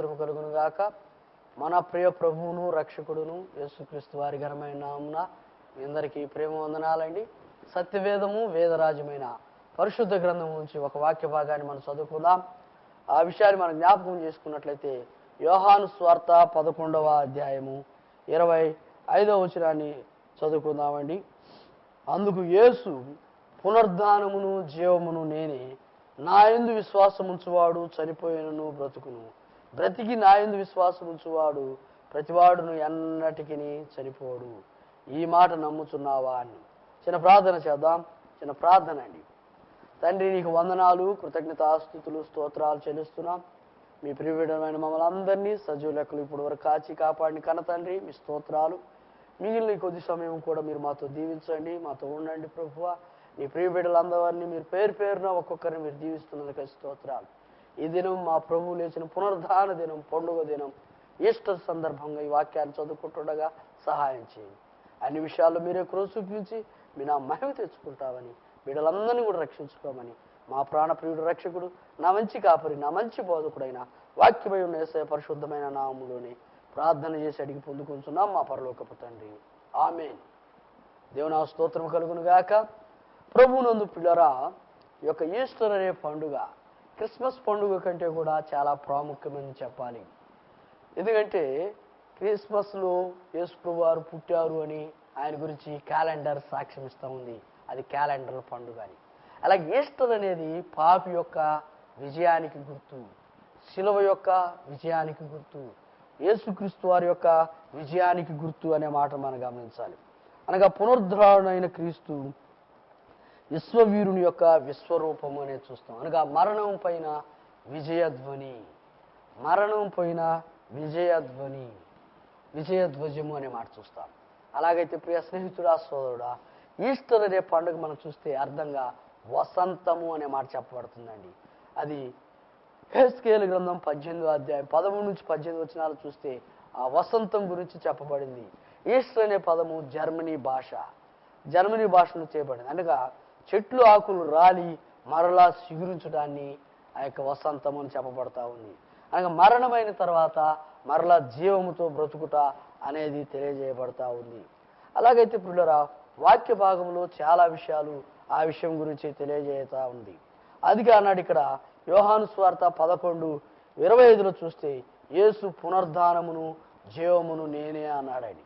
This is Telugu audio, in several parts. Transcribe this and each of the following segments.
స్తోత్రము కలుగును గాక. మన ప్రియ ప్రభువును రక్షకుడును యేసుక్రీస్తు వారి ఘనమైన నామమున మీ అందరికీ ప్రేమ వందనాలండి. సత్యవేదము వేదరాజమైన పరిశుద్ధ గ్రంథం నుంచి ఒక వాక్య భాగాన్ని మనం చదువుకుందాం. ఆ విషయాన్ని మనం జ్ఞాపకం చేసుకున్నట్లయితే యోహాను స్వార్త 11వ అధ్యాయము 25వ వచనాన్ని చదువుకుందామండి. అందుకు యేసు, పునరుద్ధానమును జీవమును నేనే, నా యందు విశ్వాసముంచువాడు చనిపోయినను బ్రతుకును, బ్రతికి నా యందు విశ్వాసముంచువాడు ప్రతివాడును ఎన్నటికిని చనిపోడు. ఈ మాట నమ్ముచున్నావా అని చిన్న ప్రార్థన చేద్దాం. చిన్న ప్రార్థన అండి. తండ్రి, నీకు వందనాలు, కృతజ్ఞతాస్తుతులు, స్తోత్రాలు చెల్లిస్తున్నాం. మీ ప్రియమైన మమ్మల్ని అందరినీ సజీవ లెక్కలు ఇప్పుడు వరకు కాచి కాపాడిని కన్న తండ్రి, మీ స్తోత్రాలు. మిగిలిన కొద్ది సమయం కూడా మీరు మాతో దీవించండి, మాతో ఉండండి ప్రభువా. మీ ప్రియ బిడ్డలందరినీ మీరు పేరు పేరున ఒక్కొక్కరిని మీరు దీవిస్తున్నందుకు స్తోత్రాలు. ఈ దినం మా ప్రభువు లేచిన పునరుద్ధాన దినం, పండుగ దినం, ఈస్టర్ సందర్భంగా ఈ వాక్యాన్ని చదువుకుంటుండగా సహాయం చేయండి. అన్ని విషయాల్లో మీరే కృప చూపించి మీ నా మహిమ తెచ్చుకుంటామని, బిడ్డలందరినీ కూడా రక్షించుకోమని మా ప్రాణప్రియుడు రక్షకుడు, నా మంచి కాపరి, నా మంచి బోధకుడైన వాక్యమై ఉన్న యేసయ్య పరిశుద్ధమైన నామములోనే ప్రార్థన చేసి అడిగి పొందుకుంటున్నాం మా పరలోకపు తండ్రి. ఆమేన్. దేవుని స్తోత్రం కలుగును గాక. ప్రభువునందు పిల్లరా, ఈ యొక్క ఈస్టర్ అనే పండుగ క్రిస్మస్ పండుగ కంటే కూడా చాలా ప్రాముఖ్యమని చెప్పాలి. ఎందుకంటే క్రిస్మస్లో యేసు ప్రభు వారు పుట్టారు అని ఆయన గురించి క్యాలెండర్ సాక్ష్యం ఇస్తూ ఉంది. అది క్యాలెండర్ పండుగ అని. అలాగే ఈస్టర్ అనేది పాపి యొక్క విజయానికి గుర్తు, శిలువ యొక్క విజయానికి గుర్తు, యేసుక్రీస్తు వారి యొక్క విజయానికి గుర్తు అనే మాట మనం గమనించాలి. అనగా పునరుద్ధరణైన క్రీస్తు విశ్వవీరుని యొక్క విశ్వరూపము అనేది చూస్తాం. అనగా మరణం పైన విజయధ్వని, మరణం పైన విజయధ్వని, విజయధ్వజము అనే మాట చూస్తాం. అలాగైతే ప్రియ స్నేహితుడా, సోదరుడా, ఈస్టర్ అనే పండుగ మనం చూస్తే అర్థంగా వసంతము అనే మాట చెప్పబడుతుందండి. అది హెస్కేలు గ్రంథం 18వ అధ్యాయం 13 నుంచి 18 వచనాలు చూస్తే ఆ వసంతం గురించి చెప్పబడింది. ఈస్టర్ అనే పదము జర్మనీ భాషను చేయబడింది. అనగా చెట్లు ఆకులు రాలి మరలా చిగురించడాన్ని ఆ యొక్క వసంతం అని చెప్పబడతా ఉంది. అనగా మరణమైన తర్వాత మరలా జీవముతో బ్రతుకుట అనేది తెలియజేయబడతా ఉంది. అలాగైతే పిల్లరా, వాక్య భాగంలో చాలా విషయాలు ఆ విషయం గురించి తెలియజేయతా ఉంది. అదిగా అన్నాడు ఇక్కడ యోహాను స్వార్త 11:25 చూస్తే యేసు పునరుద్ధానమును జీవమును నేనే అన్నాడని.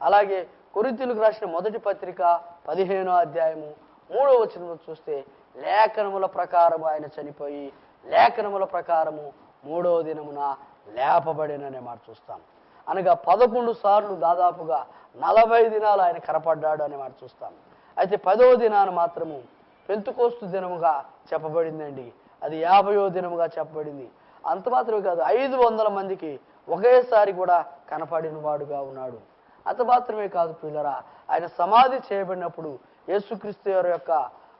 అలాగే కొరింథీయులకు రాసిన మొదటి పత్రిక 15వ అధ్యాయము 3వ వచనంలో చూస్తే లేఖనముల ప్రకారము ఆయన చనిపోయి లేఖనముల ప్రకారము 3వ దినమున లేపబడిననే మాట చూస్తాం. అనగా 11 సార్లు దాదాపుగా 40 దినాలు ఆయన కనపడ్డాడు అనే మాట చూస్తాం. అయితే 10వ దినాన మాత్రము పెంతుకోస్తు దినముగా చెప్పబడిందండి. అది 50వ దినముగా చెప్పబడింది. అంత మాత్రమే కాదు, 500 మందికి ఒకేసారి కూడా కనపడిన వాడుగా ఉన్నాడు. అంత మాత్రమే కాదు పిల్లరా, ఆయన సమాధి చేయబడినప్పుడు యేసుక్రీస్తు యొక్క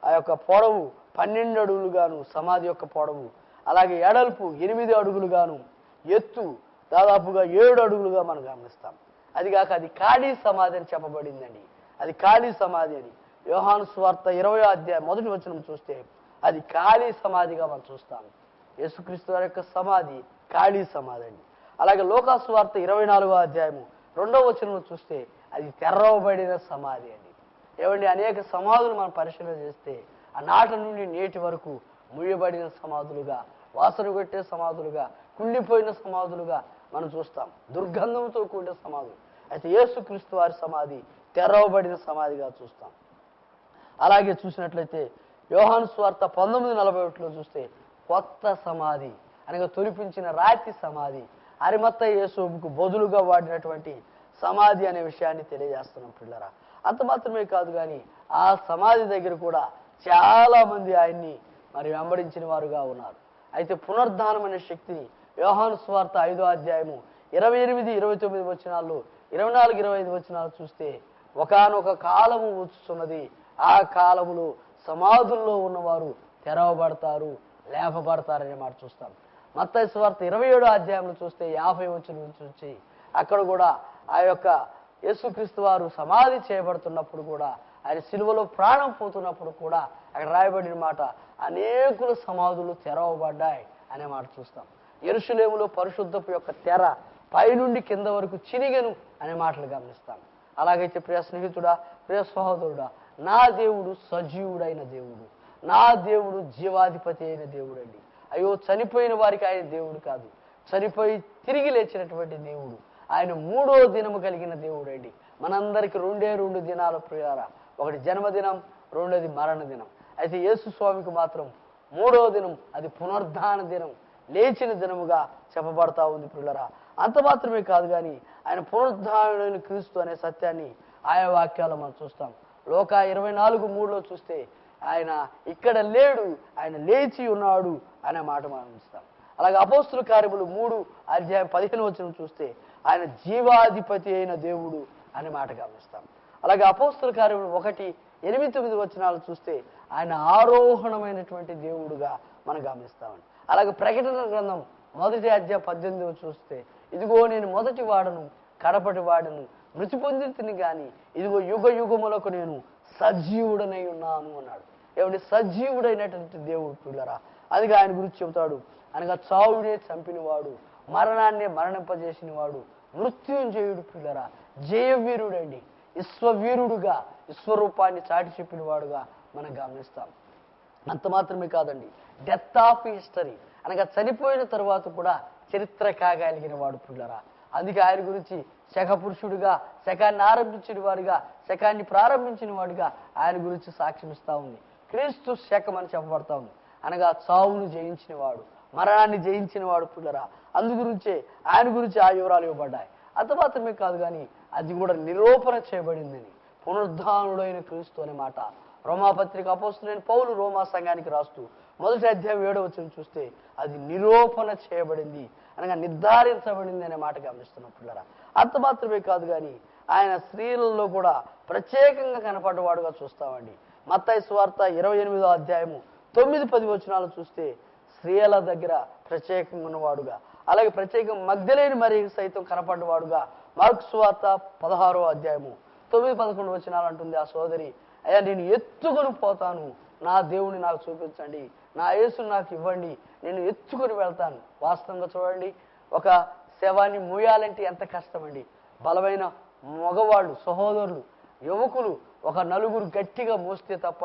ఆ యొక్క పొడవు 12 అడుగులుగాను, సమాధి యొక్క పొడవు, అలాగే ఎడల్పు 8 అడుగులుగాను, ఎత్తు దాదాపుగా 7 అడుగులుగా మనం గమనిస్తాం. అదిగాక అది ఖాళీ సమాధి అని చెప్పబడిందండి. అది ఖాళీ సమాధి అని యోహాను సువార్త 20వ అధ్యాయం 1వ వచనం చూస్తే అది ఖాళీ సమాధిగా మనం చూస్తాం. యేసుక్రీస్తు వారి యొక్క సమాధి ఖాళీ సమాధి అండి. అలాగే లూకా సువార్త 24వ అధ్యాయము 2వ వచనం చూస్తే అది తెరవబడిన సమాధి అండి. ఏమండి, అనేక సమాధులు మనం పరిశీలన చేస్తే ఆ నాటి నుండి నేటి వరకు ముయ్యబడిన సమాధులుగా, వాసన కొట్టే సమాధులుగా, కుళ్ళిపోయిన సమాధులుగా మనం చూస్తాం. దుర్గంధంతో కూడిన సమాధులు. అయితే యేసుక్రీస్తు వారి సమాధి తెరవబడిన సమాధిగా చూస్తాం. అలాగే చూసినట్లయితే యోహాను స్వార్త 19:41 చూస్తే కొత్త సమాధి అనగా తొలిపించిన రాతి సమాధి, అరిమత్తయి యేసుకు బదులుగా వాడినటువంటి సమాధి అనే విషయాన్ని తెలియజేస్తున్నాం పిల్లరా. అంత మాత్రమే కాదు కానీ ఆ సమాధి దగ్గర కూడా చాలా మంది ఆయన్ని మరి వెంబడించిన వారుగా ఉన్నారు. అయితే పునరుద్ధానం అనే శక్తిని యోహాను సువార్త 5వ అధ్యాయము 28, 29 వచనాల్లో, 24, 25 వచనాలు చూస్తే ఒకానొక కాలము వచ్చుతున్నది, ఆ కాలములో సమాధుల్లో ఉన్నవారు తెరవబడతారు, లేపబడతారనే మాట చూస్తాం. మత్తయి సువార్త 27వ అధ్యాయంలో చూస్తే 50 వచనం నుంచి అక్కడ కూడా ఆ యొక్క యేసుక్రీస్తు వారు సమాధి చేయబడుతున్నప్పుడు కూడా, ఆయన సిలువలో ప్రాణం పోతున్నప్పుడు కూడా అక్కడ రాయబడిన మాట అనేకుల సమాధులు తెరవబడ్డాయి అనే మాట చూస్తాం. యెరూషలేములో పరిశుద్ధపు యొక్క తెర పైనుండి కింద వరకు చినిగెను అనే మాటలు గమనిస్తాం. అలాగైతే ప్రియ స్నేహితుడా, ప్రియ సహోదరుడా, నా దేవుడు సజీవుడైన దేవుడు, నా దేవుడు జీవాధిపతి అయిన దేవుడు అండి. అయ్యో, చనిపోయిన వారికి ఆయన దేవుడు కాదు, చనిపోయి తిరిగి లేచినటువంటి దేవుడు. ఆయన 3వ దినము కలిగిన దేవుడు అండి. మనందరికి 2 దినాలు ప్రియారా, ఒకటి జన్మదినం, రెండోది మరణ దినం. అయితే యేసు స్వామికి మాత్రం 3వ దినం, అది పునరుద్ధాన దినం, లేచిన దినముగా చెప్పబడతా ఉంది ప్రియులరా. అంత మాత్రమే కాదు కానీ ఆయన పునరుద్ధానుడైన క్రీస్తు అనే సత్యాన్ని ఆయా వాక్యాలు మనం చూస్తాం. లోకా 24:3లో చూస్తే ఆయన ఇక్కడ లేడు, ఆయన లేచి ఉన్నాడు అనే మాట మనం చూస్తాం. అలాగే అపోస్తుల కార్యములు 3:15 చూస్తే ఆయన జీవాధిపతి అయిన దేవుడు అనే మాట గమనిస్తాం. అలాగే అపోస్తుల కార్యములు 1:8-9 చూస్తే ఆయన ఆరోహణమైనటువంటి దేవుడుగా మనం గమనిస్తామండి. అలాగే ప్రకటన గ్రంథం 1:18 చూస్తే ఇదిగో నేను మొదటి వాడను, కడపటి వాడను, మృతి పొందితిని గాని ఇదిగో యుగ యుగములకు నేను సజీవుడనై ఉన్నాను అన్నాడు. ఏమంటే సజీవుడైనటువంటి దేవుడు పిల్లరా, అదిగా ఆయన గురించి చెబుతాడు. అనగా చావునే చంపినవాడు, మరణాన్నే మరణింపజేసిన వాడు, మృత్యుంజయుడు పిల్లరా, జయవీరుడండి, విశ్వవీరుడుగా విశ్వరూపాన్ని చాటి చెప్పిన వాడుగా మనం గమనిస్తాం. అంత మాత్రమే కాదండి, డెత్ ఆఫ్ హిస్టరీ అనగా చనిపోయిన తరువాత కూడా చరిత్ర కాగలిగిన వాడు పిల్లరా. అందుకే ఆయన గురించి శకపురుషుడిగా, శకాన్ని ఆరంభించిన వాడిగా, శకాన్ని ప్రారంభించిన వాడిగా ఆయన గురించి సాక్ష్యం ఇస్తా ఉంది. క్రీస్తు శకం అని చెప్పబడతా ఉంది. అనగా చావును జయించిన వాడు, మరణాన్ని జయించిన వాడు పిల్లరా. అందు గురించే ఆయన గురించి ఆ వివరాలు ఇవ్వబడ్డాయి. అంత మాత్రమే కాదు కానీ అది కూడా నిరూపణ చేయబడిందని, పునరుద్ధానుడైన క్రీస్తు అనే మాట రోమాపత్రిక అపోస్తలుడైన పౌలు రోమా సంఘానికి రాస్తూ 1వ అధ్యాయం 7వ వచనం చూస్తే అది నిరూపణ చేయబడింది అనగా నిర్ధారించబడింది అనే మాట గమనిస్తున్నాం పిల్లరా. అంత మాత్రమే కాదు కానీ ఆయన స్త్రీలలో కూడా ప్రత్యేకంగా కనపడ్డవాడుగా చూస్తామండి. మత్తయి సువార్త 28వ అధ్యాయము 9-10 చూస్తే స్త్రీల దగ్గర ప్రత్యేకంగా ఉన్నవాడుగా, అలాగే ప్రత్యేకంగా మగ్దలేని మరి సైతం కనపడ్డవాడుగా మార్కు సువార్త 16వ అధ్యాయము 9-11 అంటుంది ఆ సోదరి, అయ్యా నేను ఎత్తుకొని పోతాను, నా దేవుని నాకు చూపించండి, నా యేసుని నాకు ఇవ్వండి, నేను ఎత్తుకొని వెళ్తాను. వాస్తవంగా చూడండి, ఒక శవాన్ని మోయాలంటే ఎంత కష్టమండి. బలమైన మగవాళ్ళు, సహోదరులు, యువకులు ఒక 4 గట్టిగా మోస్తే తప్ప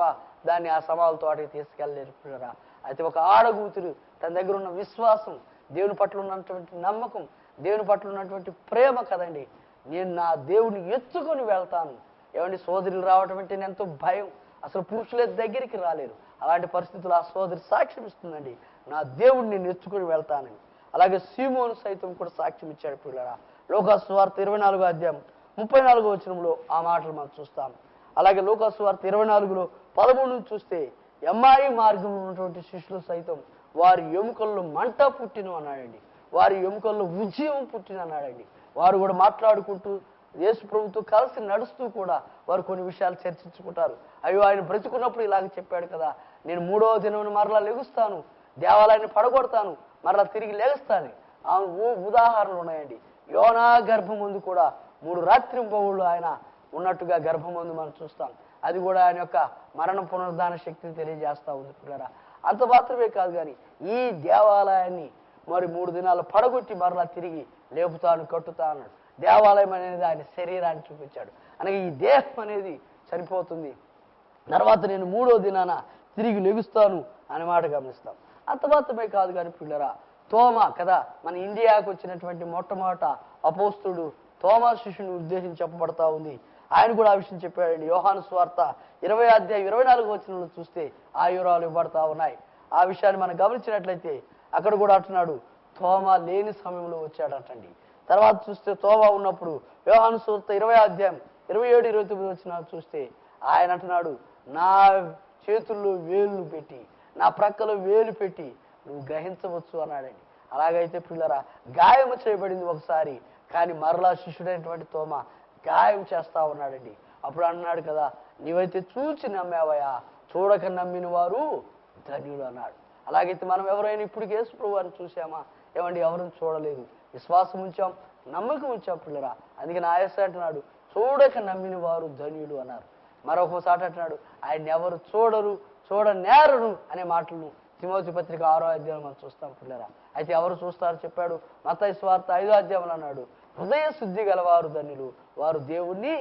దాన్ని ఆ సమాధులతో అటుకు తీసుకెళ్ళలేరు పిల్లరా. అయితే ఒక ఆడగూతురు తన దగ్గర ఉన్న విశ్వాసం, దేవుని పట్ల ఉన్నటువంటి నమ్మకం, దేవుని పట్ల ఉన్నటువంటి ప్రేమ కదండి, నేను నా దేవుని ఎత్తుకొని వెళ్తాను. ఏమండి, సోదరులు రావటం అంటే ఎంతో భయం, అసలు పురుషుల దగ్గరికి రాలేరు. అలాంటి పరిస్థితులు ఆ సోదరి సాక్ష్యం ఇస్తుందండి, నా దేవుడిని నేను ఎత్తుకొని వెళ్తానని. అలాగే సీమోను సైతం కూడా సాక్ష్యం ఇచ్చాడు పిల్లరా. లూకా సువార్త 24వ అధ్యాయం 34వ వచనంలో ఆ మాటలు మనం చూస్తాం. అలాగే లూకా సువార్త 24:13 చూస్తే ఎమ్మాయి మార్గంలో ఉన్నటువంటి శిష్యులు సైతం వారి ఎముకల్లో మంట పుట్టిన అన్నాడండి, వారి ఎముకల్లో ఉద్యమం పుట్టిన అన్నాడండి. వారు కూడా మాట్లాడుకుంటూ యేసు ప్రభుతో కలిసి నడుస్తూ కూడా వారు కొన్ని విషయాలు చర్చించుకుంటారు. అయ్యో, ఆయన బ్రతుకున్నప్పుడు ఇలాగ చెప్పాడు కదా, నేను 3వ దినం మరలా లెగుస్తాను, దేవాలయాన్ని పడగొడతాను, మరలా తిరిగి లేస్తాను. ఆ ఉదాహరణలు ఉన్నాయండి. యోనా గర్భం ముందు కూడా 3 రాత్రింబవుళ్ళు ఆయన ఉన్నట్టుగా గర్భం ముందు మనం చూస్తాం. అది కూడా ఆయన యొక్క మరణ పునరుద్ధాన శక్తిని తెలియజేస్తా ఉంది పిల్లరా. అంత మాత్రమే కాదు కానీ ఈ దేవాలయాన్ని మరి 3 దినాలు పడగొట్టి మరలా తిరిగి లేపుతాను, కట్టుతాను. దేవాలయం అనేది ఆయన శరీరాన్ని చూపించాడు. అనగా ఈ దేహం అనేది చనిపోతుంది, తర్వాత నేను 3వ దినాన తిరిగి లెగుస్తాను అనే మాట గమనిస్తాం. అంత మాత్రమే కాదు కానీ పిల్లరా, తోమా కదా, మన ఇండియాకు వచ్చినటువంటి మొట్టమొదట అపోస్తుడు తోమా శిష్యుని ఉద్దేశించి చెప్పబడతా ఉంది. ఆయన కూడా ఆ విషయం చెప్పాడండి. యోహాను సువార్త 20వ అధ్యాయం 24వ వచనంలో చూస్తే ఆ వివరాలు ఇవ్వబడతా ఉన్నాయి. ఆ విషయాన్ని మనం గమనించినట్లయితే అక్కడ కూడా అంటున్నాడు, తోమా లేని సమయంలో వచ్చాడంటండి. తర్వాత చూస్తే తోమా ఉన్నప్పుడు యోహాను సువార్త 20వ అధ్యాయం 27-29 వచనాలు చూస్తే ఆయన అంటున్నాడు, నా చేతుల్లో వేలు పెట్టి, నా ప్రక్కలో వేలు పెట్టి నువ్వు గ్రహించవచ్చు అన్నాడండి. అలాగైతే పిల్లరా, గాయం చేయబడింది ఒకసారి, కానీ మరలా శిష్యుడైనటువంటి తోమా గాయం చేస్తా ఉన్నాడండి. అప్పుడు అన్నాడు కదా, నీవైతే చూచి నమ్మావయా, చూడక నమ్మిన వారు ధన్యులు అన్నాడు. అలాగైతే మనం ఎవరైనా ఇప్పుడు యేసు ప్రభువుని చూసామా? ఏమండి, ఎవరిని చూడలేదు, విశ్వాసం ఉంచాం, నమ్మకం ఉంచాం పిల్లరా. అందుకే నా యేసు అంటున్నాడు, చూడక నమ్మిన వారు ధన్యులు అన్నారు. మరొకసారి అంటున్నాడు, ఆయన ఎవరు చూడరు, చూడనేరరు అనే మాటలను తిమోతి పత్రిక 6వ అధ్యాయం మనం చూస్తాం పిల్లరా. అయితే ఎవరు చూస్తారో చెప్పాడు, మత్తయి సువార్త 5వ అధ్యాయం అన్నాడు, హృదయ శుద్ధి గలవారు ధన్యులు, వారు దేవుణ్ణి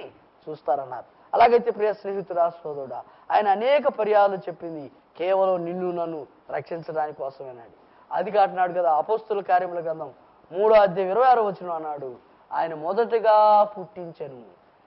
చూస్తారన్నారు. అలాగైతే ప్రియ స్నేహితుడా, సోదరుడా, ఆయన అనేక పర్యాలు చెప్పింది కేవలం నిన్ను నన్ను రక్షించడానికి కోసమేనండి. అది కాటున్నాడు కదా, అపోస్తుల కార్యముల గ్రంథం 3వ అధ్యాయం 26వ వచనం అన్నాడు, ఆయన మొదటగా పుట్టించెను,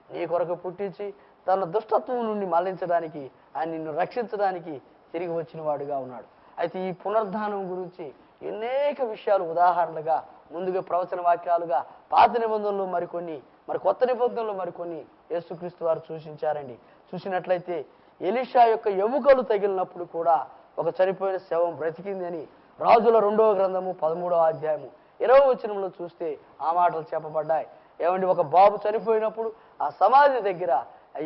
నీ కొరకు పుట్టించి తన దుష్టత్వం నుండి మళ్లించడానికి, ఆయన నిన్ను రక్షించడానికి తిరిగి వచ్చిన వాడుగా ఉన్నాడు. అయితే ఈ పునరుద్ధానం గురించి అనేక విషయాలు ఉదాహరణలుగా ముందుగా ప్రవచన వాక్యాలుగా పాత నిబంధనలు మరికొన్ని, మరి కొత్త నిబంధనలు మరికొన్ని యేసుక్రీస్తు వారు సూచించారండి. చూసినట్లయితే ఎలీషా యొక్క ఎముకలు తగిలినప్పుడు కూడా ఒక చనిపోయిన శవం బ్రతికింది అని రాజుల 2వ గ్రంథము 13వ అధ్యాయము 20వ వచనంలో చూస్తే ఆ మాటలు చెప్పబడ్డాయి. ఏమండి, ఒక బాబు చనిపోయినప్పుడు ఆ సమాధి దగ్గర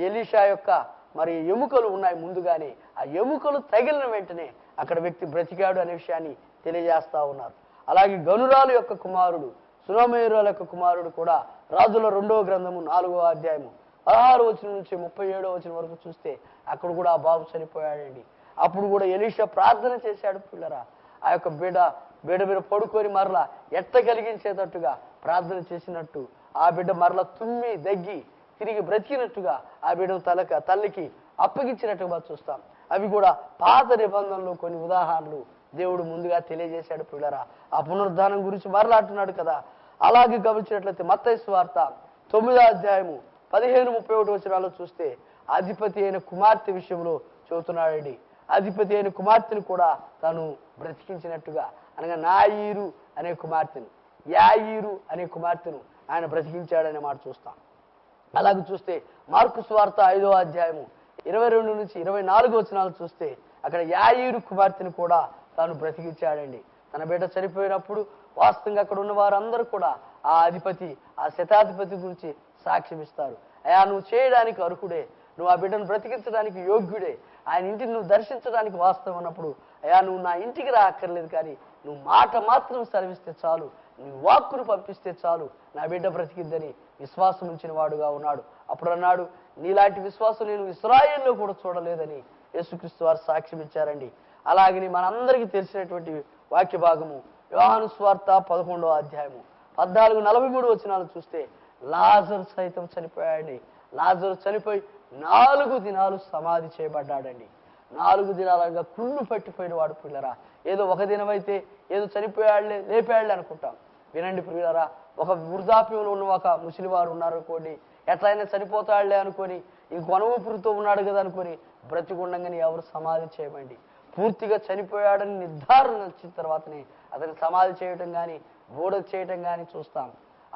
ఎలీషా యొక్క మరి ఎముకలు ఉన్నాయి ముందుగానే, ఆ ఎముకలు తగిలిన వెంటనే అక్కడ వ్యక్తి బ్రతికాడు అనే విషయాన్ని తెలియజేస్తా ఉన్నారు. అలాగే గనురాలు యొక్క కుమారుడు, సునమేరుల యొక్క కుమారుడు కూడా రాజుల 2వ గ్రంథము 4వ అధ్యాయము 16వ వచనం నుంచి 37వ వచనం వరకు చూస్తే అక్కడ కూడా ఆ బాబు చనిపోయాడండి. అప్పుడు కూడా ఎలీషా ప్రార్థన చేశాడు పిల్లరా. ఆ యొక్క బిడ్డ మీద పడుకొని మరలా ఎట్ట కలిగించేటట్టుగా ప్రార్థన చేసినట్టు ఆ బిడ్డ మరలా తుమ్మి దగ్గి తిరిగి బ్రతికినట్టుగా ఆ బిడ్డను తల్లికి అప్పగించినట్టుగా చూస్తాం. అవి కూడా పాత నిబంధనలు కొన్ని ఉదాహరణలు దేవుడు ముందుగా తెలియజేశాడు పిల్లరా. ఆ పునరుద్ధానం గురించి మరలాడుతున్నాడు కదా. అలాగే గమనించినట్లయితే మత్తయి సువార్త 9వ అధ్యాయము 15-31 వచనాల్లో చూస్తే అధిపతి అయిన కుమార్తె విషయంలో చెబుతున్నాడండి. అధిపతి అయిన కుమార్తెను కూడా తాను బ్రతికించినట్టుగా, అనగా నాయీరు అనే కుమార్తెను, యాయీరు అనే కుమార్తెను ఆయన బ్రతికించాడనే మాట చూస్తాం. అలాగే చూస్తే మార్కు సువార్త 5వ అధ్యాయము 22 నుంచి 24 వచనాలు చూస్తే అక్కడ యాయీరు కుమార్తెను కూడా తాను బ్రతికించాడండి. తన బిడ్డ చనిపోయినప్పుడు వాస్తవంగా అక్కడ ఉన్న వారందరూ కూడా ఆ అధిపతి, ఆ శతాధిపతి గురించి సాక్ష్యం ఇస్తారు. అయా, నువ్వు చేయడానికి అర్హుడే, నువ్వు ఆ బిడ్డను బ్రతికించడానికి యోగ్యుడే, ఆయన ఇంటిని నువ్వు దర్శించడానికి వాస్తవం అన్నప్పుడు, అయా నువ్వు నా ఇంటికి రాక్కర్లేదు, కానీ నువ్వు మాట మాత్రం సెలవిస్తే చాలు, నీ వాక్కును పంపిస్తే చాలు, నా బిడ్డ బ్రతికిద్దని విశ్వాసం ఉంచిన వాడుగా ఉన్నాడు. అప్పుడు అన్నాడు, నీలాంటి విశ్వాసం నేను ఇశ్రాయేలులో కూడా చూడలేదని యేసుక్రీస్తు వారు సాక్ష్యం ఇచ్చారండి. అలాగని మనందరికీ తెలిసినటువంటి వాక్య భాగము యోహాను సువార్త 11వ అధ్యాయము 14-43 వచనాలు చూస్తే లాజరు సైతం చనిపోయాడండి. లాజరు చనిపోయి 4 దినాలు సమాధి చేయబడ్డాడండి. 4 దినాలుగా కుళ్ళు పట్టిపోయిన వాడు పిల్లరా. ఏదో ఒక దినమైతే ఏదో చనిపోయాడులే, లేపాడులే అనుకుంటాం. వినండి ప్రియులరా, ఒక వృద్ధాప్యంలో ఉన్న ఒక ముసలివారు ఉన్నారు అనుకోండి, ఎట్లయినా చనిపోతాడులే అనుకొని, ఇంకొన ఊపిరితో ఉన్నాడు కదా అనుకొని బ్రతికుండగానే ఎవరు సమాధి చేయమండి. పూర్తిగా చనిపోయాడని నిర్ధారణ వచ్చిన తర్వాతనే అతని సమాధి చేయటం కానీ బూడ చేయటం కానీ చూస్తాం.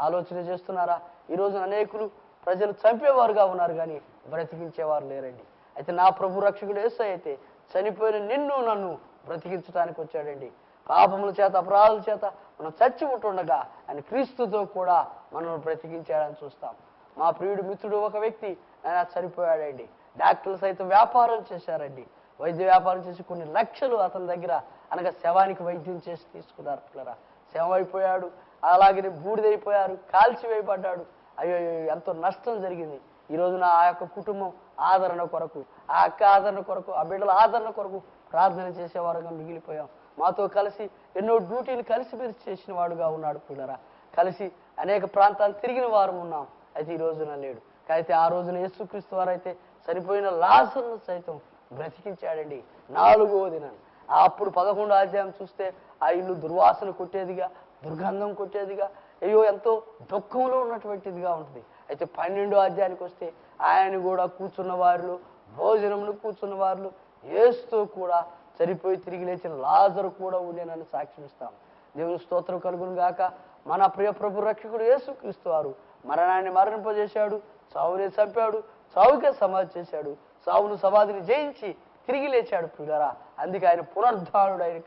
ఆలోచన చేస్తున్నారా? ఈ రోజున అనేకులు ప్రజలు చంపేవారుగా ఉన్నారు కానీ బ్రతికించేవారు లేరండి. అయితే నా ప్రభు రక్షకుడు యేసయ్య అయితే చనిపోయిన నిన్ను నన్ను బ్రతికించడానికి వచ్చాడండి. పాపముల చేత అపరాధుల చేత మనం చచ్చి ఉంటుండగా ఆయన క్రీస్తుతో కూడా మనల్ని బ్రతికించాడని చూస్తాం. మా ప్రియుడు మిత్రుడు ఒక వ్యక్తి ఆయన చనిపోయాడండి. డాక్టర్లు సైతం వ్యాపారం చేశారండి. వైద్య వ్యాపారం చేసి కొన్ని లక్షలు అతని దగ్గర, అనగా శవానికి వైద్యం చేసి తీసుకున్నారు పిల్లరా. శవం అయిపోయాడు, అలాగే బూడిదైపోయారు, కాల్చివేయబడ్డాడు. అయ్యో, ఎంతో నష్టం జరిగింది. ఈ రోజున ఆ యొక్క కుటుంబం ఆదరణ కొరకు, ఆ అక్క ఆదరణ కొరకు, ఆ బిడ్డల ఆదరణ కొరకు ప్రార్థన చేసేవారుగా మిగిలిపోయాం. మాతో కలిసి ఎన్నో డ్యూటీలు కలిసి మీరు చేసిన వాడుగా ఉన్నాడు పిల్లరా. కలిసి అనేక ప్రాంతాలు తిరిగిన వారు ఉన్నాం. అయితే ఈ రోజున లేడు. అయితే ఆ రోజున యేసుక్రీస్తు వారు అయితే చనిపోయిన లాజరును సైతం బ్రతికించాడండి 4వ దినాన్ని. అప్పుడు 11వ అధ్యాయం చూస్తే ఆ ఇల్లు దుర్వాసన కొట్టేదిగా, దుర్గంధం కొట్టేదిగా, అయ్యో ఎంతో దుఃఖంలో ఉన్నటువంటిదిగా ఉంటుంది. అయితే 12వ అధ్యాయానికి వస్తే ఆయన కూడా కూర్చున్న వారిలో, భోజనమును కూర్చున్న వారిలో యేసుతో కూడా చనిపోయి తిరిగి లేచిన లాజరు కూడా ఉండేనని సాక్ష్యం ఇస్తాం. దేవుని స్తోత్రం కలుగును గాక. మన ప్రియ ప్రభు రక్షకుడు యేసుక్రీస్తు వారు మరణాన్ని మరణింపజేశాడు, చావునే చంపాడు, చావుకే సమాధి చేశాడు, సావును సమాధిని జయించి తిరిగి లేచాడు పిల్లరా. అందుకే ఆయన పునరుద్ధానుడు. ఆయన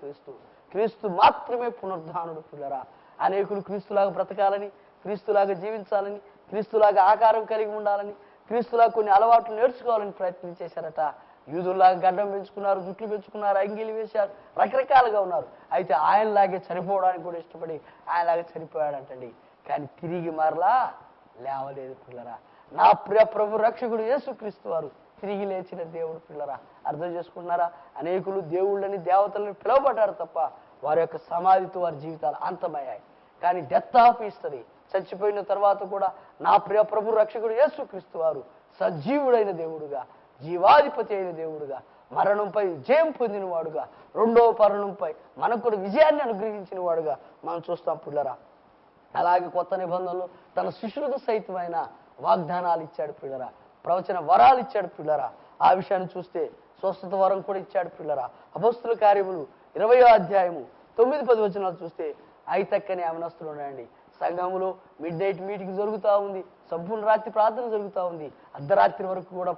క్రీస్తు మాత్రమే పునరుద్ధానుడు పిల్లరా. అనేకులు క్రీస్తులాగా బ్రతకాలని, క్రీస్తులాగా జీవించాలని, క్రీస్తులాగా ఆకారం కలిగి ఉండాలని, క్రీస్తులాగా కొన్ని అలవాట్లు నేర్చుకోవాలని ప్రయత్నం చేశారట. యూదుల్లాగా గడ్డం పెంచుకున్నారు, జుట్లు పెంచుకున్నారు, అంగీలు వేశారు, రకరకాలుగా ఉన్నారు. అయితే ఆయనలాగే చనిపోవడానికి కూడా ఇష్టపడి ఆయనలాగే చనిపోయాడంటండి. కానీ తిరిగి మరలా లేవలేదు పిల్లరా. నా ప్రియ ప్రభు రక్షకుడు యేసుక్రీస్తు వారు తిరిగి లేచిన దేవుడు పిల్లరా. అర్థం చేసుకుంటున్నారా? అనేకులు దేవుళ్ళని దేవతలని పిలువబడ్డారు తప్ప వారి యొక్క సమాధితో వారి జీవితాలు అంతమయ్యాయి. కానీ డెత్ ఆఫ్ ఇస్తుంది. చచ్చిపోయిన తర్వాత కూడా నా ప్రియ ప్రభు రక్షకుడు యేసుక్రీస్తు వారు సజీవుడైన దేవుడుగా, జీవాధిపతి అయిన దేవుడుగా, మరణంపై జయం పొందిన వాడుగా, రెండవ మరణంపై మనకు కూడా విజయాన్ని అనుగ్రహించిన వాడుగా మనం చూస్తాం పిల్లరా. అలాగే కొత్త నిబంధనలు తన శిష్యులకు సైతమైన వాగ్దానాలు ఇచ్చాడు పిల్లరా, ప్రవచన వరాలు ఇచ్చాడు పిల్లరా. ఆ విషయాన్ని చూస్తే స్వస్థత వరం కూడా ఇచ్చాడు పిల్లరా. అపొస్తలుల కార్యములు 20వ అధ్యాయము 9-10 వచనాలు చూస్తే ఐతక్కని యవనస్తులు ఉన్నాయండి. సంఘములో మిడ్ నైట్ మీటింగ్ జరుగుతూ ఉంది, సంపూర్ణ రాత్రి ప్రార్థన జరుగుతూ ఉంది, అర్ధరాత్రి వరకు కూడా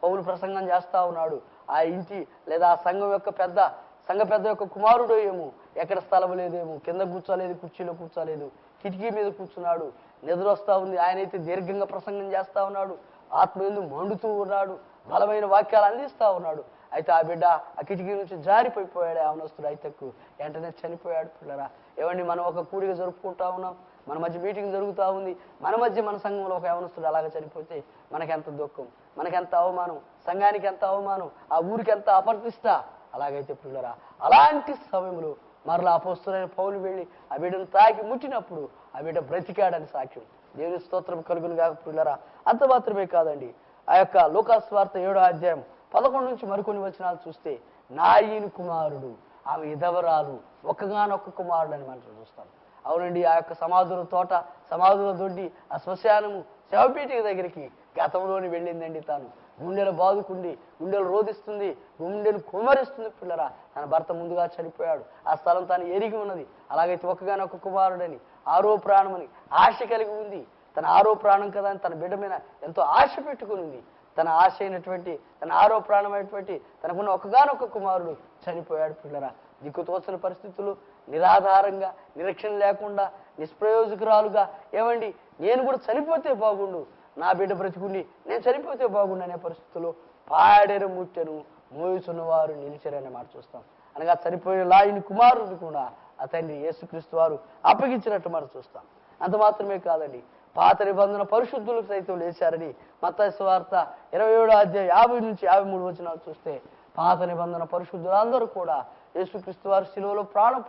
పౌలు ప్రసంగం చేస్తూ ఉన్నాడు. ఆ ఇంటి లేదా ఆ సంఘ పెద్ద యొక్క కుమారుడు ఏమో ఎక్కడ స్థలం లేదేమో, కింద కూర్చోలేదు, కుర్చీలో కూర్చోలేదు, కిటికీ మీద కూర్చున్నాడు, నిద్ర వస్తూ ఉంది. ఆయనైతే దీర్ఘంగా ప్రసంగం చేస్తూ ఉన్నాడు, ఆత్మ ఎందు మండుతూ ఉన్నాడు, బలమైన వాక్యాలు అందిస్తూ ఉన్నాడు. అయితే ఆ బిడ్డ ఆ కిటికీ నుంచి జారిపోయిపోయాడు. యవనస్తుడు ఐతక్కు వెంటనే చనిపోయాడు పిల్లరా. ఏమండి, మనం ఒక కూడిక జరుపుకుంటా ఉన్నాం, మన మధ్య మీటింగ్ జరుగుతూ ఉంది, మన సంఘంలో ఒక యవనస్తుడు అలాగే చనిపోతే మనకెంత దుఃఖం, మనకెంత అవమానం, సంఘానికి ఎంత అవమానం, ఆ ఊరికి ఎంత అప్రతిష్ట. అలాగైతే పిల్లరా, అలాంటి సమయంలో మరలా అపొస్తలుడైన పౌలు వెళ్ళి ఆ బిడ్డను తాకి ముట్టినప్పుడు ఆ బిడ్డ బ్రతికాడని సాక్ష్యం. దేవుని స్తోత్రం కలుగును గాక పిల్లరా. అంత మాత్రమే కాదండి, ఆ యొక్క లూకా సువార్త 7వ అధ్యాయం 11 నుంచి మరికొన్ని వచనాలు చూస్తే నాయీను కుమారుడు, ఆమె విధవరాలు, ఒక్కగానొక్క కుమారుడు అని మనం చూస్తాం. అవునండి, ఆ యొక్క సమాధుల దొడ్డి, ఆ శ్మశానము శవపీఠిక దగ్గరికి గతంలోని వెళ్ళిందండి. తాను గుండెలు బాదుకుండి, గుండెలు రోధిస్తుంది, గుండెలు కుమరిస్తుంది పిల్లరా. తన భర్త ముందుగా చనిపోయాడు, ఆ స్థలం తాను ఎరిగి ఉన్నది. అలాగైతే ఒక్కగానొక్క కుమారుడని, ఆరో ప్రాణమని ఆశ కలిగి ఉంది. తన ఆరో ప్రాణం కదా అని తన బిడ్డ మీద ఎంతో ఆశ పెట్టుకుని ఉంది. తన ఆశ అయినటువంటి, తన ఆరో ప్రాణమైనటువంటి తనకున్న ఒక్కగానొక్క కుమారుడు చనిపోయాడు పిల్లరా. దిక్కుతోచని పరిస్థితులు, నిరాధారంగా, నిరీక్షణ లేకుండా, నిష్ప్రయోజకురాలుగా, ఏమండి నేను కూడా చనిపోతే బాగుండు, నా బిడ్డ బ్రతికుండి నేను చనిపోతే బాగుండు అనే పరిస్థితుల్లో పాడెరు ముట్టెను మోయుచున్న వారు నిలిచారనే మాట చూస్తాం. అనగా చనిపోయిన లాయని కుమారుడు కూడా ఆ తండ్రి యేసుక్రీస్తు వారు అప్పగించినట్టు మనం చూస్తాం. అంత మాత్రమే కాదండి, పాత నిబంధన పరిశుద్ధులకు సైతం లేచారని మత్తయి సువార్త 27వ అధ్యాయం 50 నుంచి 53 వచనాలు చూస్తే పాత నిబంధన పరిశుద్ధులందరూ కూడా యేసుక్రీస్తు వారు శిలువలో ప్రాణం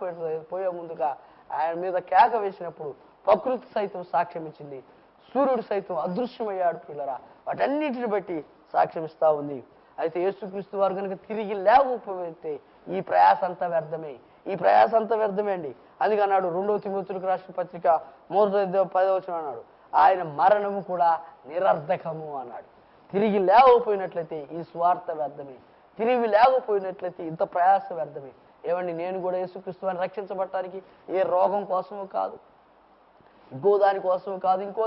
పోయే ముందుగా ఆయన మీద కేక వేసినప్పుడు ప్రకృతి సైతం సాక్ష్యం ఇచ్చింది, సూర్యుడు సైతం అదృశ్యమయ్యాడు పిల్లరా. వాటన్నిటిని బట్టి సాక్ష్యం ఇస్తా ఉంది. అయితే యేసుక్రీస్తు వారు కనుక తిరిగి లేకపోతే ఈ ప్రయాస అంతా వ్యర్థమే అండి. అందుకే అన్నాడు 2వ తిమోతికి రాసిన పత్రిక 3:10 వచనం అన్నాడు, ఆయన మరణము కూడా నిరర్ధకము అన్నాడు. తిరిగి లేకపోయినట్లయితే ఈ స్వార్థ వ్యర్థమే, తిరిగి లేకపోయినట్లయితే ఇంత ప్రయాస వ్యర్థమే. ఏమండి, నేను కూడా యేసుక్రీస్తు వారిని రక్షించబడటానికి ఏ రోగం కోసమో కాదు, ఇంకో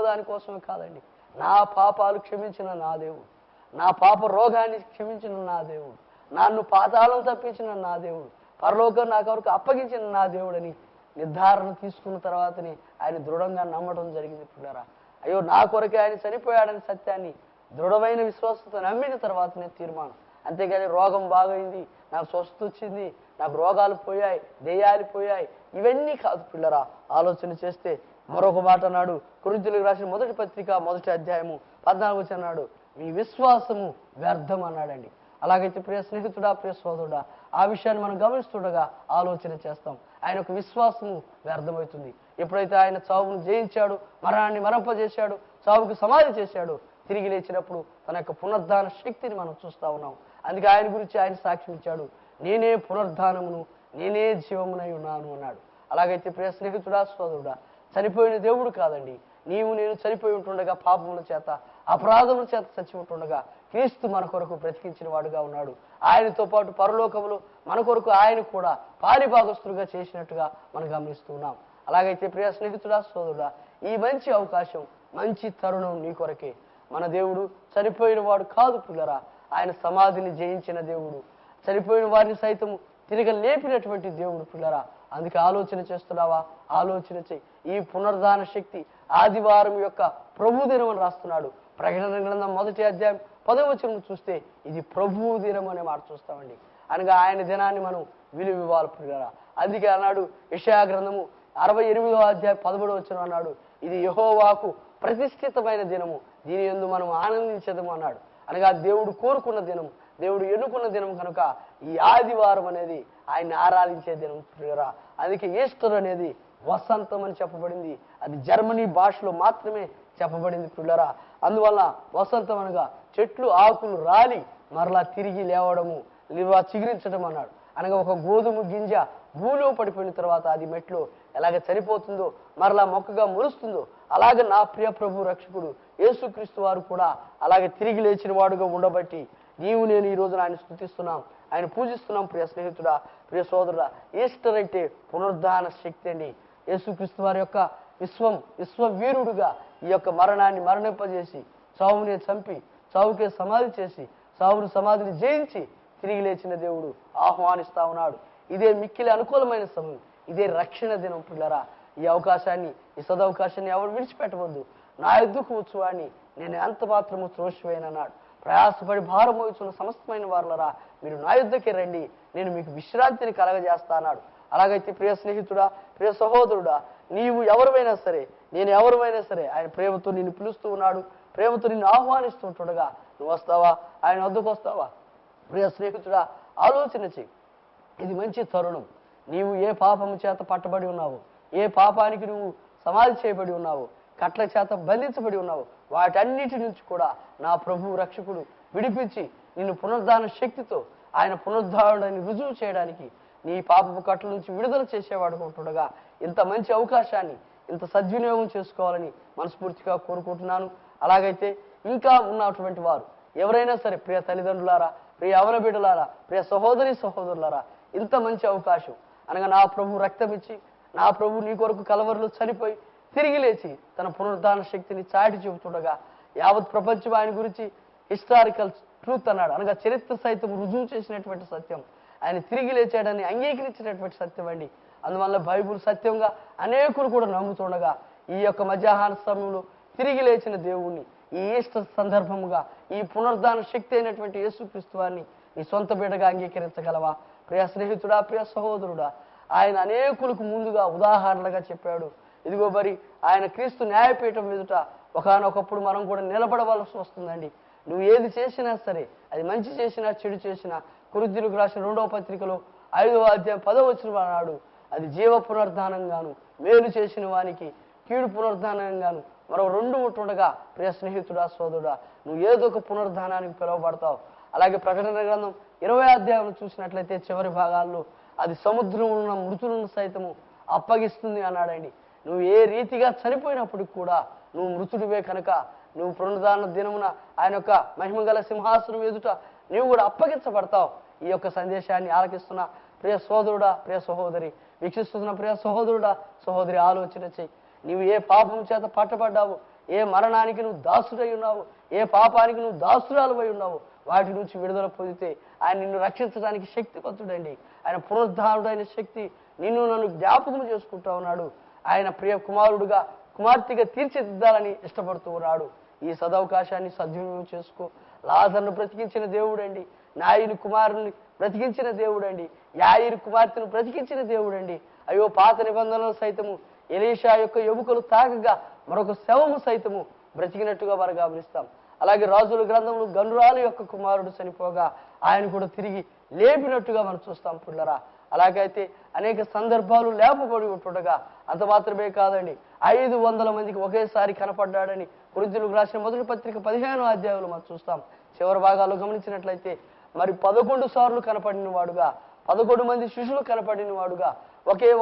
దానికోసమే కాదండి. నా పాపాలు క్షమించిన నా దేవుడు, నా పాప రోగాన్ని క్షమించిన నా దేవుడు, నన్ను పాతాళం తప్పించిన నా దేవుడు, పరలోకం నా కొరకు అప్పగించిన నా దేవుడని నిర్ధారణ తీసుకున్న తర్వాతనే ఆయన దృఢంగా నమ్మడం జరిగింది పిల్లరా. అయ్యో, నా కొరకే ఆయన చనిపోయాడని సత్యాన్ని దృఢమైన విశ్వాసంతో నమ్మిన తర్వాతనే తీర్మానం. అంతేగాని రోగం బాగైంది, నాకు స్వస్థత వచ్చింది, నాకు రోగాలు పోయాయి, దెయ్యాలు పోయాయి, ఇవన్నీ కాదు పిల్లరా. ఆలోచన చేస్తే మరొక మాట అన్నాడు, కొరింథీయులకు రాసిన 1వ పత్రిక 1వ అధ్యాయము 14 వచనం అన్నాడు, మీ విశ్వాసము వ్యర్థం అన్నాడండి. అలాగైతే ప్రియ స్నేహితుడా, ప్రియ సోదరుడా, ఆ విషయాన్ని మనం గమనిస్తుండగా ఆలోచన చేస్తాం. ఆయన యొక్క విశ్వాసము వ్యర్థమవుతుంది. ఎప్పుడైతే ఆయన చావును జయించాడు, మరణాన్ని మరంపజేశాడు, చావుకు సమాధి చేశాడు, తిరిగి లేచినప్పుడు తన యొక్క పునరుద్ధాన శక్తిని మనం చూస్తా ఉన్నాం. అందుకే ఆయన గురించి ఆయన సాక్ష్యం ఇచ్చాడు, నేనే పునరుద్ధానమును, నేనే జీవమునై ఉన్నాను అన్నాడు. అలాగైతే ప్రియ స్నేహితుడా, సోదరుడా, చనిపోయిన దేవుడు కాదండి, నీవు నేను చనిపోయి ఉంటుండగా, పాపముల చేత అపరాధముల చేత చచ్చి ఉంటుండగా క్రీస్తు మన కొరకు బ్రతికించిన వాడుగా ఉన్నాడు. ఆయనతో పాటు పరలోకములో మన కొరకు ఆయన కూడా పాలిభాగస్తులుగా చేసినట్టుగా మనం గమనిస్తున్నాం. అలాగైతే ప్రియ స్నేహితుడా, సోదరుడా, ఈ మంచి అవకాశం, మంచి తరుణం నీ కొరకే. మన దేవుడు చనిపోయిన వాడు కాదు పిల్లరా, ఆయన సమాధిని జయించిన దేవుడు, చనిపోయిన వారిని సైతము తిరిగి లేపినటువంటి దేవుడు పిల్లరా. అందుకే ఆలోచన చేస్తున్నావా? ఆలోచన చెయ్యి. ఈ పునరుద్ధాన శక్తి ఆదివారం యొక్క ప్రభు దినం అని రాస్తున్నాడు. ప్రకటన గ్రంథం 1వ అధ్యాయం 10వ వచనం చూస్తే ఇది ప్రభు దినం అనే మాట చూస్తామండి. అనగా ఆయన దినాన్ని మనం విలువ ఇవ్వాలి పిల్లరా. అందుకే అన్నాడు యెషయా గ్రంథము 68వ అధ్యాయం 13వ వచనం అన్నాడు, ఇది యెహోవాకు ప్రతిష్ఠితమైన దినము, దీని యందు మనం ఆనందించదము అన్నాడు. అనగా దేవుడు కోరుకున్న దినము, దేవుడు ఎన్నుకున్న దినం కనుక ఈ ఆదివారం అనేది ఆయన్ని ఆరాధించే దినం ప్రియురా. అందుకే ఈస్టర్ అనేది వసంతం అని చెప్పబడింది. అది జర్మనీ భాషలో మాత్రమే చెప్పబడింది ప్రియులరా. అందువల్ల వసంతం అనగా చెట్లు ఆకులు రాలి మరలా తిరిగి లేవడము, చిగురించడం అన్నాడు. అనగా ఒక గోధుమ గింజ భూమిలో పడిపోయిన తర్వాత అది మెట్లో ఎలాగ చనిపోతుందో మరలా మొక్కగా మొలుస్తుందో అలాగే నా ప్రియ ప్రభు రక్షకుడు యేసుక్రీస్తు వారు కూడా అలాగే తిరిగి లేచిన వాడుగా ఉండబట్టి నీవు నేను ఈ రోజున ఆయన స్తుతిస్తున్నాం, ఆయన పూజిస్తున్నాం. ప్రియ స్నేహితుడా, ప్రియ సోదరుడా, ఈస్టర్ అంటే పునరుద్ధాన శక్తి అండి. యేసుక్రీస్తు వారి యొక్క విశ్వవీరుడుగా ఈ యొక్క మరణాన్ని మరణింపజేసి చావునే చంపి చావుకే సమాధి చేసి చావును సమాధిని జయించి తిరిగి లేచిన దేవుడు ఆహ్వానిస్తా ఉన్నాడు. ఇదే మిక్కిలి అనుకూలమైన సమయం, ఇదే రక్షణ దినం పిల్లరా. ఈ అవకాశాన్ని, ఈ సదవకాశాన్ని ఎవరు విడిచిపెట్టవద్దు. నా ఎద్దుకు వచ్చువాడిని నేను ఎంత మాత్రము త్రోసివేయనన్నాడు. ప్రయాసపడి భారం మోయుచున్న సమస్తమైన వారులరా, మీరు నా యుద్ధకే రండి, నేను మీకు విశ్రాంతిని కలగజేస్తా అన్నాడు. అలాగైతే ప్రియ స్నేహితుడా, ప్రియ సహోదరుడా, నీవు ఎవరివైనా సరే, నేను ఎవరివైనా సరే, ఆయన ప్రేమతో నిన్ను పిలుస్తూ ఉన్నాడు, ప్రేమతో నిన్ను ఆహ్వానిస్తూ ఉంటుండగా నువ్వు వస్తావా? ఆయన వద్దకు వస్తావా? ప్రియ స్నేహితుడా, ఆలోచన చెయ్యి. ఇది మంచి తరుణం. నీవు ఏ పాపము చేత పట్టబడి ఉన్నావు, ఏ పాపానికి నువ్వు సమాధి చేయబడి ఉన్నావు, కట్ల చేత బంధించబడి ఉన్నావు, వాటన్నిటి నుంచి కూడా నా ప్రభువు రక్షకుడు విడిపించి నిన్ను పునరుద్ధాన శక్తితో ఆయన పునరుద్ధారణని రుజువు చేయడానికి నీ పాపపు కట్ల నుంచి విడుదల చేసేవాడు ఉంటుండగా ఇంత మంచి అవకాశాన్ని ఇంత సద్వినియోగం చేసుకోవాలని మనస్ఫూర్తిగా కోరుకుంటున్నాను. అలాగైతే ఇంకా ఉన్నటువంటి వారు ఎవరైనా సరే, ప్రియ తల్లిదండ్రులారా, ప్రియ యవన బిడ్డలారా, ప్రియ సహోదరి సహోదరులారా, ఇంత మంచి అవకాశం అనగా నా ప్రభు రక్తం ఇచ్చి నా ప్రభు నీ కొరకు కలవరిలో చనిపోయి తిరిగి లేచి తన పునరుద్ధాన శక్తిని చాటి చెబుతుండగా యావత్ ప్రపంచం ఆయన గురించి హిస్టారికల్ ట్రూత్ అన్నాడు. అనగా చరిత్ర సైతం రుజువు చేసినటువంటి సత్యం, ఆయన తిరిగి లేచాడని అంగీకరించినటువంటి సత్యం అండి. అందువల్ల బైబుల్ సత్యంగా అనేకులు కూడా నమ్ముతుండగా ఈ యొక్క మధ్యాహ్న సమయంలో తిరిగి లేచిన దేవుణ్ణి ఈ ఈస్టర్ సందర్భముగా ఈ పునరుద్ధాన శక్తి అయినటువంటి యేసుక్రీస్తు వారిని నీ సొంత బిడ్డగా అంగీకరించగలవా? ప్రియ స్నేహితుడా, ప్రియ సహోదరుడా, ఆయన అనేకులకు ముందుగా ఉదాహరణగా చెప్పాడు. ఇదిగో మరి ఆయన క్రీస్తు న్యాయపీఠం ఎదుట ఒకానొకప్పుడు మనం కూడా నిలబడవలసి వస్తుందండి. నువ్వు ఏది చేసినా సరే, అది మంచి చేసినా చెడు చేసినా, కొరింథీయులకు రాసిన 2వ పత్రికలో 5వ అధ్యాయం 10వ వచనం అన్నాడు, అది జీవ పునరుద్ధానంగాను మేలు చేసిన వానికి కీడు పునరుద్ధానంగాను మరో 2 ఉంటుండగా ప్రియ స్నేహితుడా, సోదరుడా, నువ్వు ఏదో ఒక పునరుద్ధానానికి పిలువబడతావు. అలాగే ప్రకటన గ్రంథం 20వ అధ్యాయం చూసినట్లయితే చివరి భాగాల్లో అది సముద్రంలో ఉన్న మృతులను సైతము అప్పగిస్తుంది అన్నాడండి. నువ్వు ఏ రీతిగా చనిపోయినప్పటికి కూడా నువ్వు మృతుడివే కనుక నువ్వు పునరుద్ధాన దినమున ఆయన యొక్క మహిమగల సింహాసనం ఎదుట నువ్వు కూడా అప్పగించబడతావు. ఈ యొక్క సందేశాన్ని ఆలకిస్తున్న ప్రియ సోదరుడా, ప్రియ సహోదరి, వీక్షిస్తున్న ప్రియ సహోదరుడా, సహోదరి, ఆలోచన చెయ్యి. నీవు ఏ పాపం చేత పట్టబడ్డావు, ఏ మరణానికి నువ్వు దాసుడై ఉన్నావు, ఏ పాపానికి నువ్వు దాసురాలువై ఉన్నావు, వాటి నుంచి విడుదల పొందితే ఆయన నిన్ను రక్షించడానికి శక్తివంతుడండి. ఆయన పునరుద్ధారుడైన శక్తి నిన్ను నన్ను జ్ఞాపకం చేసుకుంటా ఉన్నాడు. ఆయన ప్రియ కుమారుడుగా కుమార్తెగా తీర్చిదిద్దాలని ఇష్టపడుతూ ఉన్నాడు. ఈ సదవకాశాన్ని సద్వినియోగం చేసుకో. లాజరును బ్రతికించిన దేవుడండి, నాయుని కుమారుని బ్రతికించిన దేవుడండి, యాయిరు కుమార్తెను బ్రతికించిన దేవుడండి. అయ్యో, పాత నిబంధనలు సైతము ఎలీషా యొక్క ఎముకలు తాకగా మరొక శవము సైతము బ్రతికినట్టుగా వారు గమనిస్తాం. అలాగే రాజుల గ్రంథంలో గనురాలు యొక్క కుమారుడు చనిపోగా ఆయన కూడా తిరిగి లేపినట్టుగా మనం చూస్తాం పిల్లరా. అలాగైతే అనేక సందర్భాలు లేపబడి ఉంటుండగా అంత మాత్రమే కాదండి, 500 మందికి ఒకేసారి కనపడ్డాడని కొరింథీయులకు రాసిన 1వ పత్రిక 15వ అధ్యాయంలో మనం చూస్తాం. చివరి భాగాల్లో గమనించినట్లయితే మరి 11 సార్లు కనపడిన వాడుగా, 11 మంది శిష్యులు కనపడిన వాడుగా,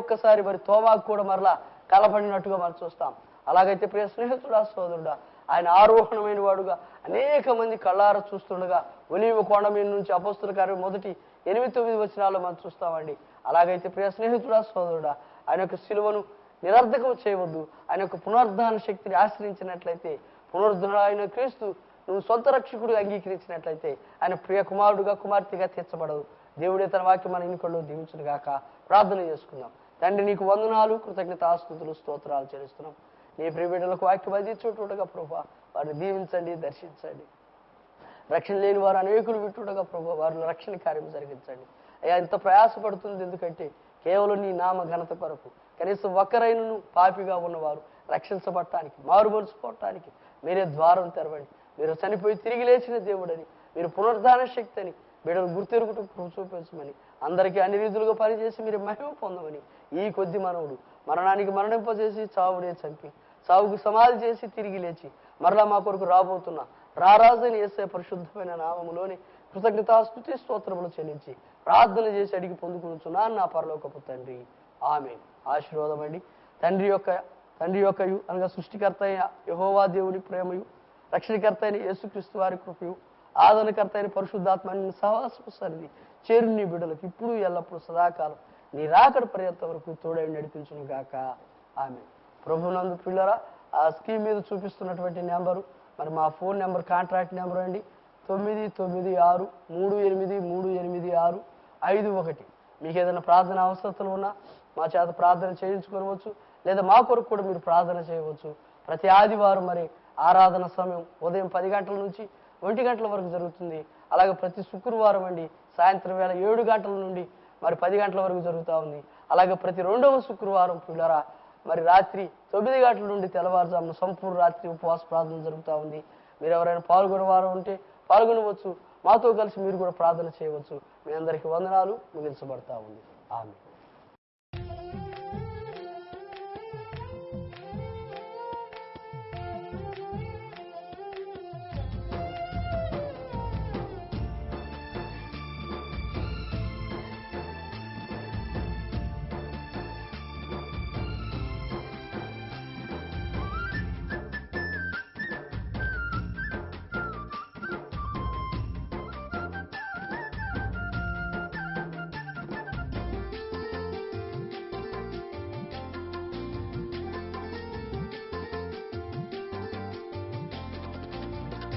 ఒక్కసారి మరి తోమాకు కూడా మరలా కనపడినట్టుగా మనం చూస్తాం. అలాగైతే ప్రియ స్నేహితుడా, సోదరుడా, ఆయన ఆరోహణమైన వాడుగా అనేక మంది కళ్ళార చూస్తుండగా ఒలీవ కొండ మీద నుంచి అపోస్తుల కార్యం 1:8-9 వచనాల్లో మనం చూస్తామండి. అలాగైతే ప్రియ స్నేహితుడా, సోదరుడా, ఆయన యొక్క శిలువను నిరర్ధకం చేయవద్దు. ఆయన యొక్క పునరుద్ధాన శక్తిని ఆశ్రయించినట్లయితే, పునరుద్ధరణ క్రీస్తు నువ్వు సొంత రక్షకుడిగా అంగీకరించినట్లయితే ఆయన ప్రియ కుమారుడుగా కుమార్తెగా తీర్చబడదు. దేవుడే తన వాక్యం మన ఎన్నికల్లో దీవించును గాక. ప్రార్థన చేసుకుందాం. తండ్రి, నీకు వందనాలు, కృతజ్ఞతాస్తుతులు, స్తోత్రాలు చెల్లిస్తున్నాం. నీ ప్రియ బిడ్డలకు వాక్యం అందించుంటుండగా ప్రభువా వారిని దీవించండి, దర్శించండి. రక్షణ లేని వారు అనేకులు వింటుండగా ప్రభువా వారిని రక్షణ కార్యం జరిగించండి. అయ్యా, ఇంత ప్రయాసపడుతుంది ఎందుకంటే కేవలం నీ నామ ఘనత కొరకు. కనీసం ఒక్కరైనను పాపిగా ఉన్నవారు రక్షించబడటానికి, మారు మలుచుకోవటానికి మీరే ద్వారం తెరవండి. మీరు చనిపోయి తిరిగి లేచిన దేవుడని మీరు పునరుద్ధాన శక్తి అని బిడ్డలు గుర్తెరుగుటూ చూపించమని, అందరికీ అన్ని రీతులుగా పనిచేసి మీరు మహిమ పొందమని, ఈ కొద్ది మనవుడు మరణానికి మరణింపజేసి చావుడే చంపి చావుకు సమాధి చేసి తిరిగి లేచి మరలా మా కొరకు రాబోతున్న రారాజని యేసయ్య పరిశుద్ధమైన నామములోని కృతజ్ఞతాస్తుతి స్తోత్రములు చెల్లించి ప్రార్థన చేసి అడిగి పొందుకుంటున్నాను నా పరలోకపు తండ్రి. ఆమేన్. ఆశీర్వాదం అండి. తండ్రి యొక్కయు అనగా సృష్టికర్త అయిన యెహోవా దేవుని ప్రేమయు, రక్షణకర్త అయిన యేసుక్రీస్తు వారి కృపయు, ఆదరణకర్త అయిన పరిశుద్ధాత్మ సహవాసము సన్నిధి చేరు నీ బిడ్డలకు ఇప్పుడు ఎల్లప్పుడూ సదాకాలం నీ రాకడ పర్యంతం వరకు తోడై నడిపించును గాక. ఆమేన్. ప్రభునందు పిల్లరా, ఆ స్కీమ్ మీద చూపిస్తున్నటువంటి నెంబరు మరి మా ఫోన్ నెంబర్, కాంట్రాక్ట్ నెంబర్ అండి 996383651. మీకు ఏదైనా ప్రార్థన అవసరతలు ఉన్నా మా చేత ప్రార్థన చేయించుకోవచ్చు, లేదా మా కొరకు కూడా మీరు ప్రార్థన చేయవచ్చు. ప్రతి ఆదివారం మరి ఆరాధన సమయం ఉదయం 10 గంటల నుంచి 1 గంటల వరకు జరుగుతుంది. అలాగే ప్రతి శుక్రవారం అండి సాయంత్రం వేళ 7 గంటల నుండి మరి 10 గంటల వరకు జరుగుతూ ఉంది. అలాగే ప్రతి 2వ శుక్రవారం పిల్లరా మరి రాత్రి 9 గంటల నుండి తెల్లవారుజామున సంపూర్ణ రాత్రి ఉపవాస ప్రార్థన జరుగుతూ ఉంది. మీరు ఎవరైనా పాల్గొనే వారు ఉంటే పాల్గొనవచ్చు, మాతో కలిసి మీరు కూడా ప్రార్థన చేయవచ్చు. మీ అందరికీ వందనాలు. ముగించబడతా ఉంది. ఆమేన్.